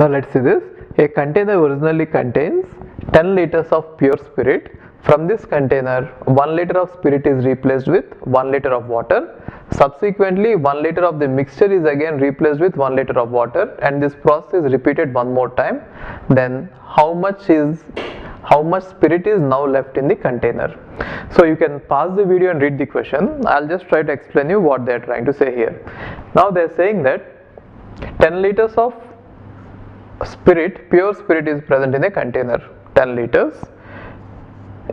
Now let's see this. A container originally contains 10 liters of pure spirit. From this container, 1 liter of spirit is replaced with 1 liter of water. Subsequently, 1 liter of the mixture is again replaced with 1 liter of water, and this process is repeated one more time. Then how much spirit is now left in the container? So you can pause the video and read the question. I'll just try to explain you what they are trying to say here. Now they are saying that 10 liters of spirit, pure spirit is present in a container, 10 liters.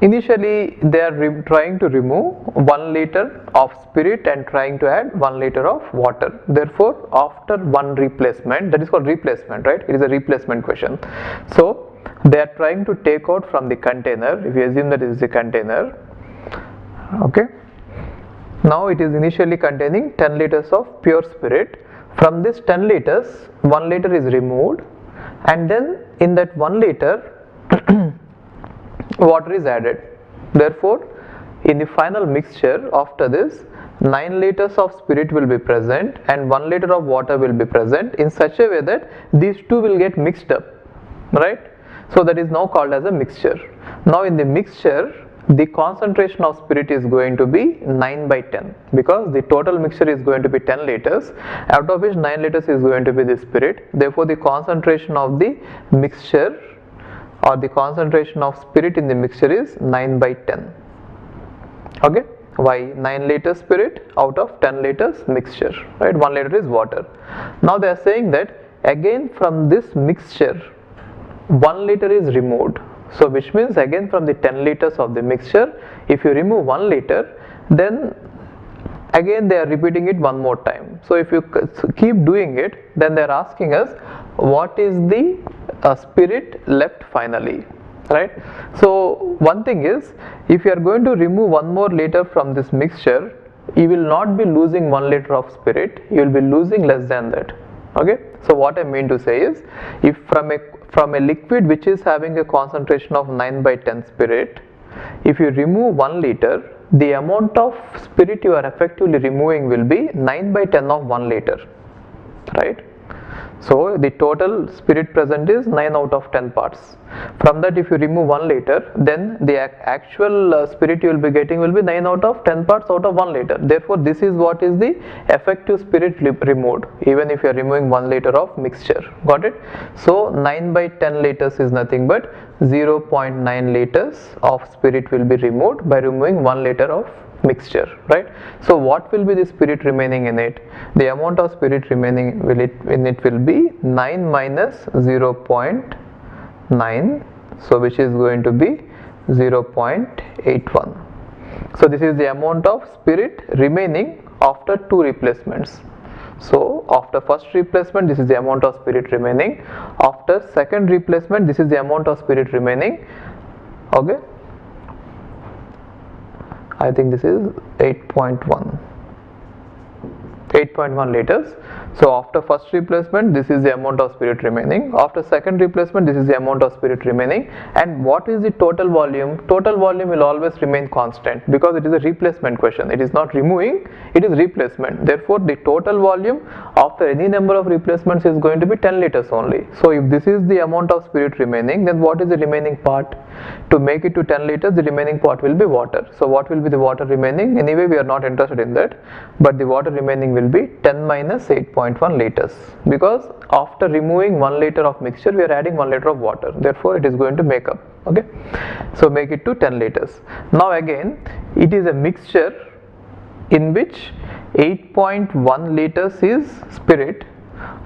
Initially they are trying to remove 1 liter of spirit and trying to add 1 liter of water. Therefore after one replacement, that is called replacement, right? It is a replacement question. So they are trying to take out from the container. If you assume that it is a container, okay, now it is initially containing 10 liters of pure spirit. From this 10 liters, 1 liter is removed, and then in that 1 liter water is added. Therefore in the final mixture after this, 9 liters of spirit will be present and 1 liter of water will be present in such a way that these two will get mixed up, right? So that is now called as a mixture. Now in the mixture, the concentration of spirit is going to be 9 by 10, because the total mixture is going to be 10 liters, out of which 9 liters is going to be the spirit. Therefore the concentration of the mixture or the concentration of spirit in the mixture is 9 by 10. Okay, why 9 liters spirit out of 10 liters mixture, right? 1 liter is water. Now they are saying that again from this mixture 1 liter is removed. So which means again from the 10 liters of the mixture, if you remove 1 liter, then again they are repeating it one more time. So if you keep doing it, then they are asking us what is the spirit left finally, right? So one thing is, if you are going to remove 1 more liter from this mixture, you will not be losing 1 liter of spirit, you will be losing less than that. Okay, so what I mean to say is, if from a liquid which is having a concentration of 9 by 10 spirit, if you remove 1 liter, the amount of spirit you are effectively removing will be 9 by 10 of 1 liter, right? So the total spirit present is 9 out of 10 parts. From that, if you remove 1 liter, then the actual spirit you will be getting will be 9 out of 10 parts out of 1 liter. Therefore this is what is the effective spirit removed, even if you are removing 1 liter of mixture. Got it? So 9 by 10 liters is nothing but 0.9 liters of spirit will be removed by removing 1 liter of mixture, right? So what will be the spirit remaining in it? The amount of spirit remaining in it will be 9 minus 0.9, so which is going to be 0.81. So this is the amount of spirit remaining after 2 replacements. So after first replacement, this is the amount of spirit remaining. After second replacement, this is the amount of spirit remaining. Okay, I think this is 8.1 liters. So after first replacement, this is the amount of spirit remaining. After second replacement, this is the amount of spirit remaining. And what is the total volume? Total volume will always remain constant, because it is a replacement question. It is not removing, it is replacement. Therefore the total volume after any number of replacements is going to be 10 liters only. So if this is the amount of spirit remaining, then what is the remaining part? To make it to 10 liters, the remaining part will be water. So what will be the water remaining? Anyway, we are not interested in that, but the water remaining will be 10 minus 8.1 liters, because after removing 1 liter of mixture, we are adding 1 liter of water. Therefore it is going to make up. Okay, so make it to 10 liters. Now again, it is a mixture in which 8.1 liters is spirit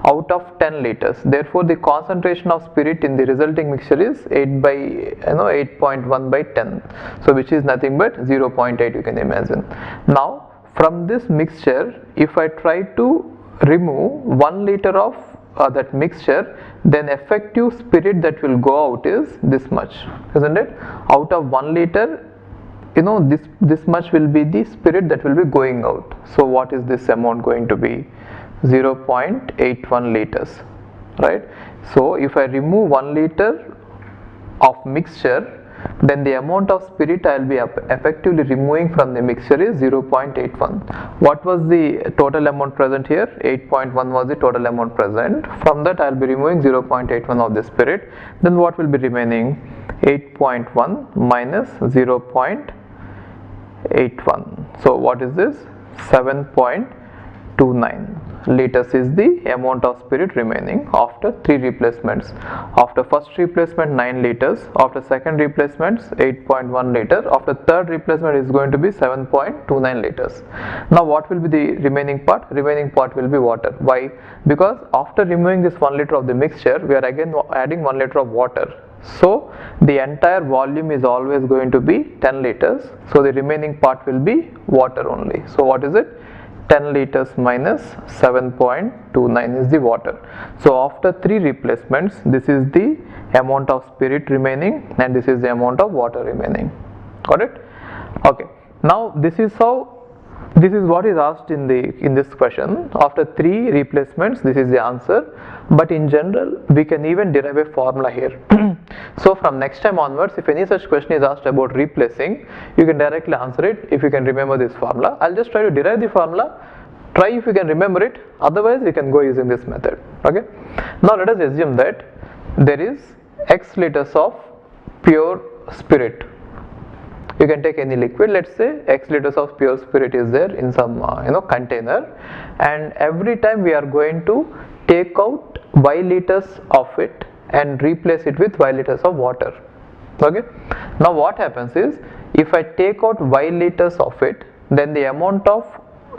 out of 10 liters. Therefore the concentration of spirit in the resulting mixture is 8.1 by 10, so which is nothing but 0.8, you can imagine. Now from this mixture, if I try to remove 1 liter of that mixture, then effective spirit that will go out is this much, isn't it? Out of 1 liter, this much will be the spirit that will be going out. So what is this amount going to be? 0.81 liters, right? So if I remove 1 liter of mixture, then the amount of spirit I will be effectively removing from the mixture is 0.81. What was the total amount present here? 8.1 was the total amount present. From that I will be removing 0.81 of the spirit. Then what will be remaining? 8.1 minus 0.81. So what is this? 7.29 liters is the amount of spirit remaining after 3 replacements. After first replacement 9 liters, after second replacement 8.1 liter, after third replacement is going to be 7.29 liters. Now what will be the remaining part? Remaining part will be water. Why? Because after removing this 1 liter of the mixture, we are again adding 1 liter of water. So the entire volume is always going to be 10 liters. So the remaining part will be water only. So what is it? 10 liters minus 7.29 is the water. So after 3 replacements, this is the amount of spirit remaining and this is the amount of water remaining. Got it? Okay. Now this is what is asked in this question. After 3 replacements, this is the answer. But in general, we can even derive a formula here. So from next time onwards, if any such question is asked about replacing, you can directly answer it if you can remember this formula. I'll just try to derive the formula. Try if you can remember it. Otherwise, you can go using this method. Okay. Now let us assume that there is X liters of pure spirit. You can take any liquid. Let's say X liters of pure spirit is there in some container, and every time we are going to take out Y liters of it and replace it with Y liters of water. Okay. Now what happens is, if I take out Y liters of it, then the amount of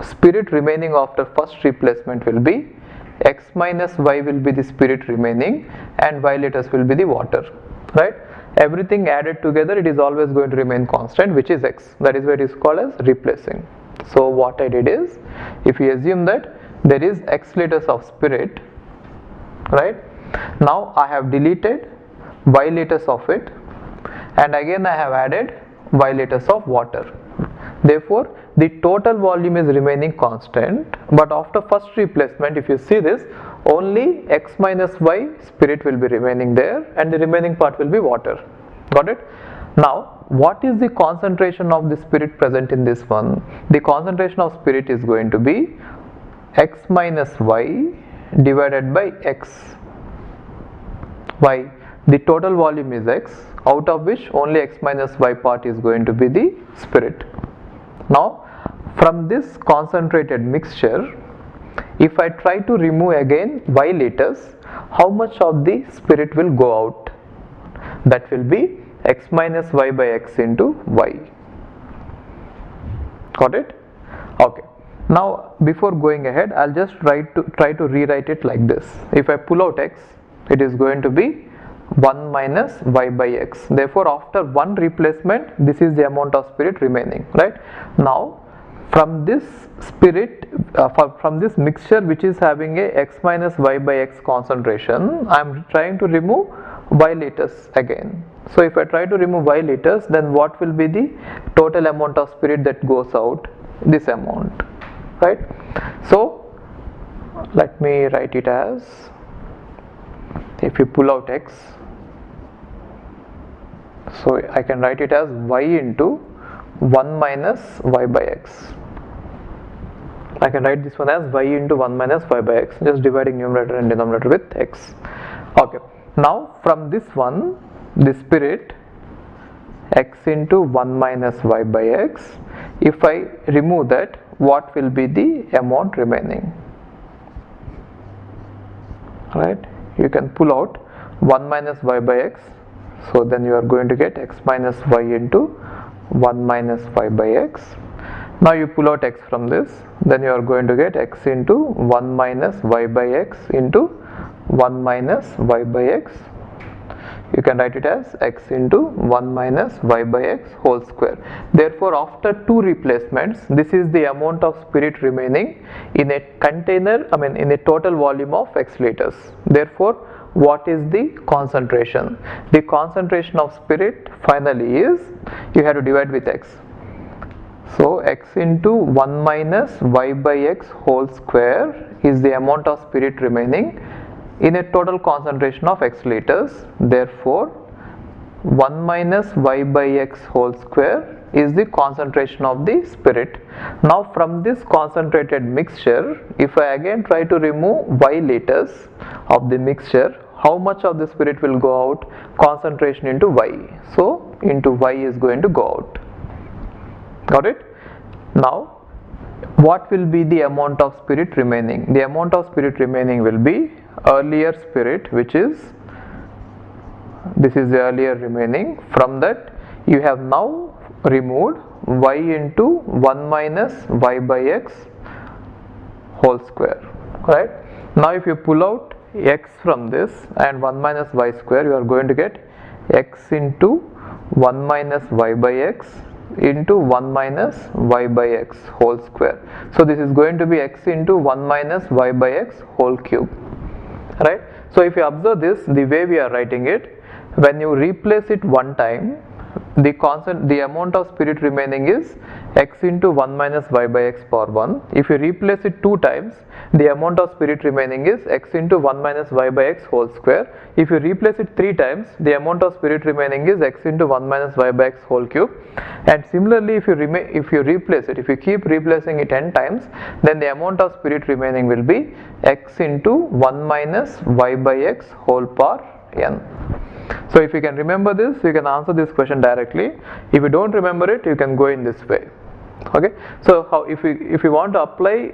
spirit remaining after first replacement will be X minus Y will be the spirit remaining and Y liters will be the water, right? Everything added together, it is always going to remain constant, which is X. That is why it is called as replacing. So what I did is, if we assume that there is X liters of spirit, right? Now I have deleted Y liters of it, and again I have added Y liters of water. Therefore, the total volume is remaining constant, but after first replacement, if you see this, only X minus Y spirit will be remaining there and the remaining part will be water. Got it? Now, what is the concentration of the spirit present in this one? The concentration of spirit is going to be X minus Y divided by X. Why? The total volume is X, out of which only X minus Y part is going to be the spirit. Now, from this concentrated mixture, if I try to remove again Y liters, how much of the spirit will go out? That will be X minus Y by X into Y. Got it? Okay. Now, before going ahead, I'll just try to rewrite it like this. If I pull out X, it is going to be 1 minus Y by X. Therefore, after one replacement, this is the amount of spirit remaining, right? Now, from this spirit, from this mixture which is having a X minus Y by X concentration, I am trying to remove Y liters again. So if I try to remove Y liters, then what will be the total amount of spirit that goes out? This amount, right? So let me write it as, if you pull out X, so I can write it as Y into 1 minus Y by X. I can write this one as Y into 1 minus Y by X, just dividing numerator and denominator with X. Okay. Now from this one, the spirit X into 1 minus Y by X, if I remove that, what will be the amount remaining? Right? You can pull out 1 minus Y by X, so then you are going to get X minus Y into 1 minus Y by X. Now you pull out X from this, then you are going to get X into 1 minus Y by X into 1 minus Y by X. You can write it as X into 1 minus Y by X whole square. Therefore, after 2 replacements, this is the amount of spirit remaining in a container, in a total volume of X liters. Therefore, what is the concentration? The concentration of spirit finally is, you have to divide with X. So X into 1 minus Y by X whole square is the amount of spirit remaining in a total concentration of X liters. Therefore, 1 minus y by x whole square is the concentration of the spirit. Now from this concentrated mixture, if I again try to remove y liters of the mixture, how much of the spirit will go out? Concentration into y. So into y is going to go out. Got it? Now what will be the amount of spirit remaining? The amount of spirit remaining will be earlier spirit, which is, this is the earlier remaining. From that you have now removed y into 1 minus y by x whole square, right? Now if you pull out x from this and 1 minus y square, you are going to get x into 1 minus y by x into 1 minus y by x whole square. So this is going to be x into 1 minus y by x whole cube, right? So if you observe this, the way we are writing it, when you replace it one time, the amount of spirit remaining is x into 1 minus y by x power 1. If you replace it two times, the amount of spirit remaining is x into 1 minus y by x whole square. If you replace it three times, the amount of spirit remaining is x into 1 minus y by x whole cube. And similarly, if you keep replacing it n times, then the amount of spirit remaining will be x into 1 minus y by x whole power n. So if you can remember this, you can answer this question directly. If you don't remember it, you can go in this way. Okay, so how, if you want to apply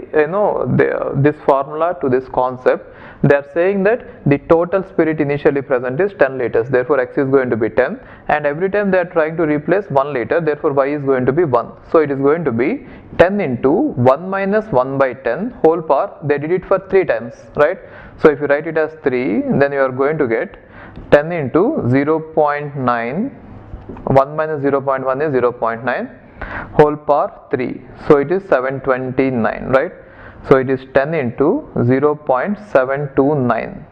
this formula to this concept, they are saying that the total spirit initially present is 10 liters, therefore x is going to be 10, and every time they are trying to replace 1 liter, therefore y is going to be 1. So it is going to be 10 into 1 minus 1 by 10 whole power. They did it for 3 times, right? So if you write it as 3, then you are going to get 10 into 0.9, 1 minus 0.1 is 0.9 whole power 3, so it is 729, right? So it is 10 into 0.729,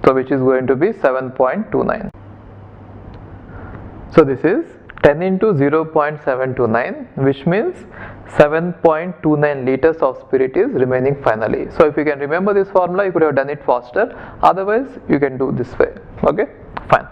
so which is going to be 7.29. So this is 10 into 0.729, which means 7.29 liters of spirit is remaining finally. So if you can remember this formula, you could have done it faster. Otherwise, you can do this way. Okay, fine.